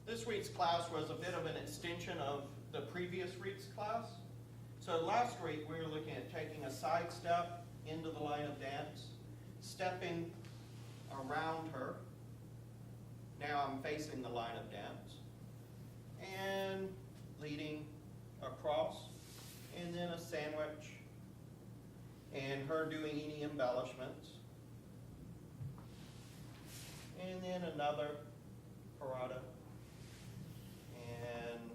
This week's class was a bit of an extension of the previous week's class. So last week we were looking at taking a side step into the line of dance, stepping around her. Now I'm facing the line of dance, and leading across, and then a sandwich, and her doing any embellishments, and then another parada, and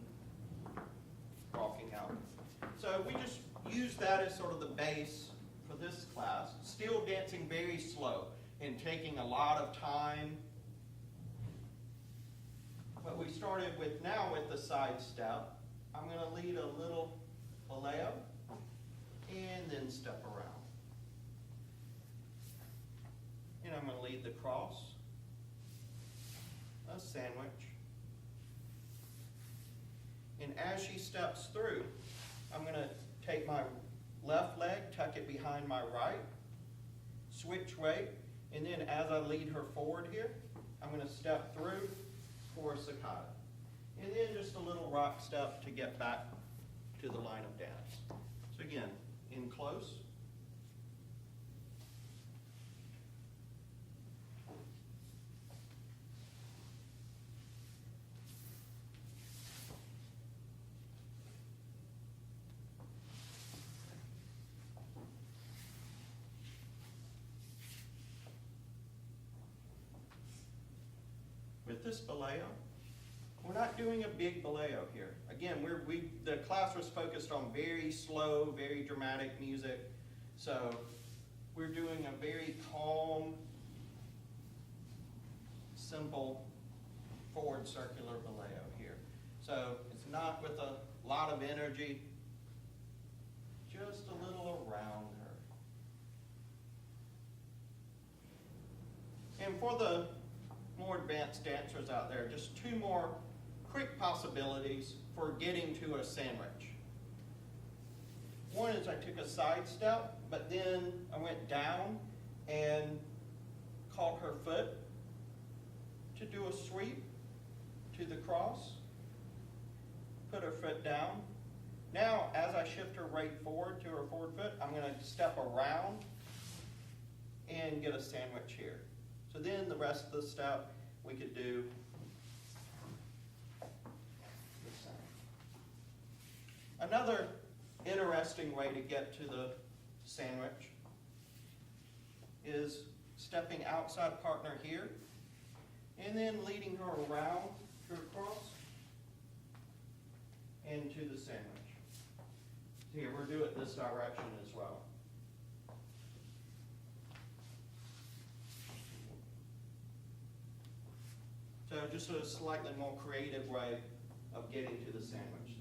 walking out. So we just use that as sort of the base for this class. Still dancing very slow and taking a lot of time. But we started with now with the side step. I'm going to lead a little Boleo and then step around. And I'm going to lead the cross, a sandwich. And as she steps through, I'm going to take my left leg, tuck it behind my right, switch weight, and then as I lead her forward here, I'm going to step through for a sacada. And then just a little rock step to get back to the line of dance. So again, in close. With this Boleo, we're not doing a big Boleo here. Again, the class was focused on very slow, very dramatic music. So we're doing a very calm, simple forward circular Boleo here. So it's not with a lot of energy, just a little around her. And for the more advanced dancers out there, just two more quick possibilities for getting to a sandwich. One is I took a side step, but then I went down and caught her foot to do a sweep to the cross, put her foot down. Now, as I shift her right forward to her forward foot, I'm going to step around and get a sandwich here. So then the rest of the step we could do the same. Another interesting way to get to the sandwich is stepping outside partner here and then leading her around to a cross and to the sandwich. Here, we'll do it this direction as well. So just a slightly more creative way of getting to the sandwich